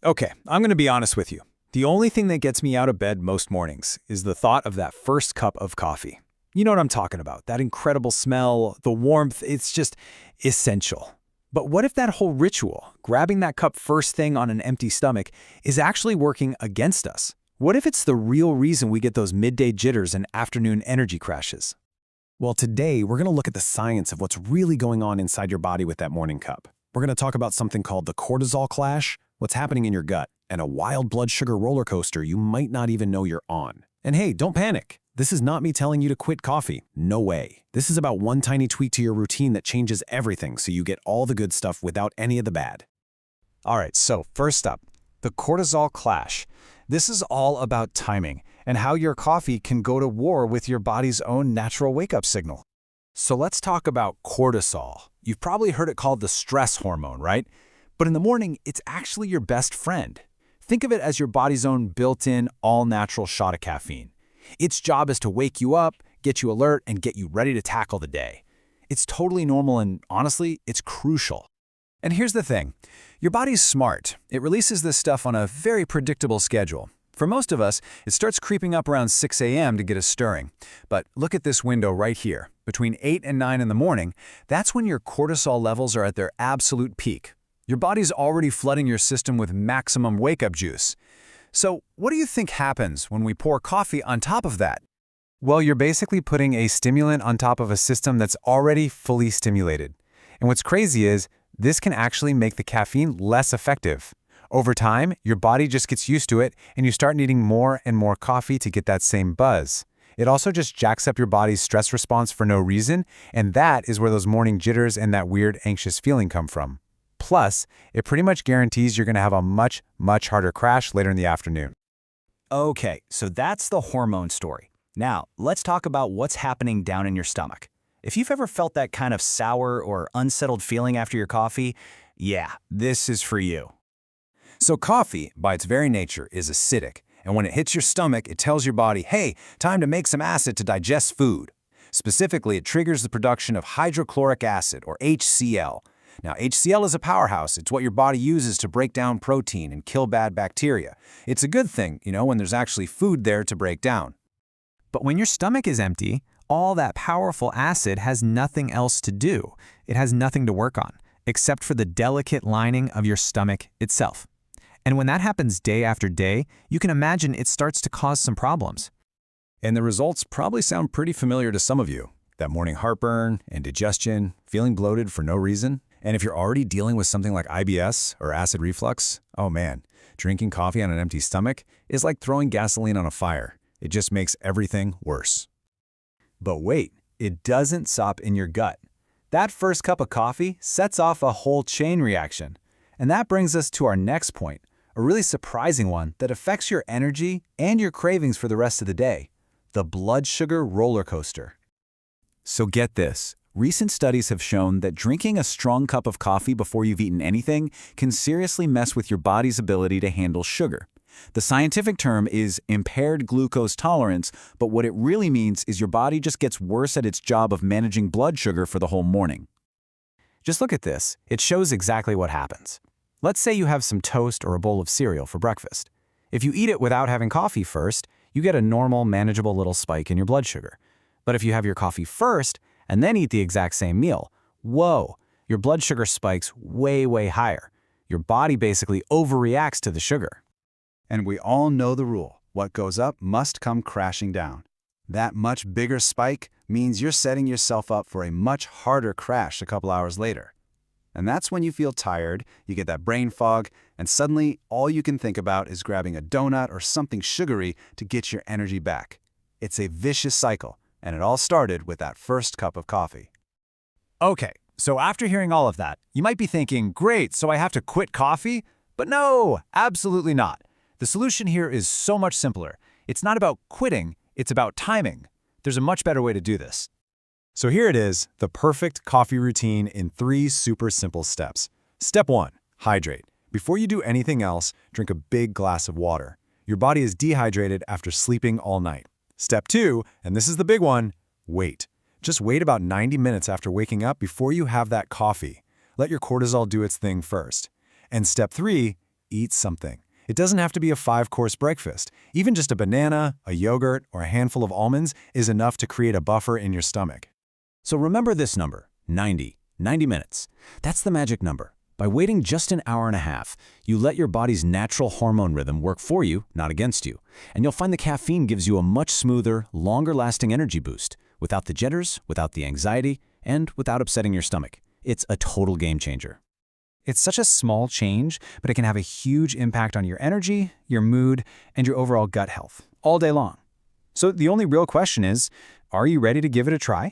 Okay, I'm going to be honest with you. The only thing that gets me out of bed most mornings is the thought of that first cup of coffee. You know what I'm talking about, that incredible smell, the warmth, it's just essential. But what if that whole ritual, grabbing that cup first thing on an empty stomach, is actually working against us? What if it's the real reason we get those midday jitters and afternoon energy crashes? Well, today we're going to look at the science of what's really going on inside your body with that morning cup. We're going to talk about something called the cortisol clash, what's happening in your gut, and a wild blood sugar roller coaster you might not even know you're on. And hey, don't panic. This is not me telling you to quit coffee. No way. This is about one tiny tweak to your routine that changes everything so you get all the good stuff without any of the bad. All right, so first up, the cortisol clash. This is all about timing and how your coffee can go to war with your body's own natural wake-up signal. So let's talk about cortisol. You've probably heard it called the stress hormone, right? But in the morning, it's actually your best friend. Think of it as your body's own built-in, all-natural shot of caffeine. Its job is to wake you up, get you alert, and get you ready to tackle the day. It's totally normal and, honestly, it's crucial. And here's the thing. Your body's smart. It releases this stuff on a very predictable schedule. For most of us, it starts creeping up around 6 a.m. to get us stirring. But look at this window right here. Between 8 and 9 in the morning, that's when your cortisol levels are at their absolute peak. Your body's already flooding your system with maximum wake-up juice. So what do you think happens when we pour coffee on top of that? Well, you're basically putting a stimulant on top of a system that's already fully stimulated. And what's crazy is, this can actually make the caffeine less effective. Over time, your body just gets used to it, and you start needing more and more coffee to get that same buzz. It also just jacks up your body's stress response for no reason, and that is where those morning jitters and that weird anxious feeling come from. Plus, it pretty much guarantees you're going to have a much harder crash later in the afternoon. Okay, so that's the hormone story. Now, let's talk about what's happening down in your stomach. If you've ever felt that kind of sour or unsettled feeling after your coffee, yeah, this is for you. So coffee, by its very nature, is acidic, and when it hits your stomach, it tells your body, hey, time to make some acid to digest food. Specifically, it triggers the production of hydrochloric acid, or HCl. Now, HCl is a powerhouse. It's what your body uses to break down protein and kill bad bacteria. It's a good thing, when there's actually food there to break down. But when your stomach is empty, all that powerful acid has nothing else to do. It has nothing to work on, except for the delicate lining of your stomach itself. And when that happens day after day, you can imagine it starts to cause some problems. And the results probably sound pretty familiar to some of you. That morning heartburn, indigestion, feeling bloated for no reason. And if you're already dealing with something like IBS or acid reflux, oh man, drinking coffee on an empty stomach is like throwing gasoline on a fire. It just makes everything worse. But wait, it doesn't stop in your gut. That first cup of coffee sets off a whole chain reaction. And that brings us to our next point, a really surprising one that affects your energy and your cravings for the rest of the day, the blood sugar roller coaster. So get this. Recent studies have shown that drinking a strong cup of coffee before you've eaten anything can seriously mess with your body's ability to handle sugar. The scientific term is impaired glucose tolerance, but what it really means is your body just gets worse at its job of managing blood sugar for the whole morning. Just look at this. It shows exactly what happens. Let's say you have some toast or a bowl of cereal for breakfast. If you eat it without having coffee first, you get a normal, manageable little spike in your blood sugar. But if you have your coffee first and then eat the exact same meal, whoa, your blood sugar spikes way higher. Your body basically overreacts to the sugar. And we all know the rule. What goes up must come crashing down. That much bigger spike means you're setting yourself up for a much harder crash a couple hours later. And that's when you feel tired, you get that brain fog, and suddenly all you can think about is grabbing a donut or something sugary to get your energy back. It's a vicious cycle, and it all started with that first cup of coffee. Okay, so after hearing all of that, you might be thinking, great, so I have to quit coffee? But no, absolutely not. The solution here is so much simpler. It's not about quitting, it's about timing. There's a much better way to do this. So here it is, the perfect coffee routine in 3 super simple steps. Step 1, hydrate. Before you do anything else, drink a big glass of water. Your body is dehydrated after sleeping all night. Step 2, and this is the big one, wait. Just wait about 90 minutes after waking up before you have that coffee. Let your cortisol do its thing first. And step 3, eat something. It doesn't have to be a 5-course breakfast. Even just a banana, a yogurt, or a handful of almonds is enough to create a buffer in your stomach. So remember this number, 90 minutes. That's the magic number. By waiting just an hour and a half, you let your body's natural hormone rhythm work for you, not against you. And you'll find the caffeine gives you a much smoother, longer-lasting energy boost, without the jitters, without the anxiety, and without upsetting your stomach. It's a total game changer. It's such a small change, but it can have a huge impact on your energy, your mood, and your overall gut health, all day long. So the only real question is, are you ready to give it a try?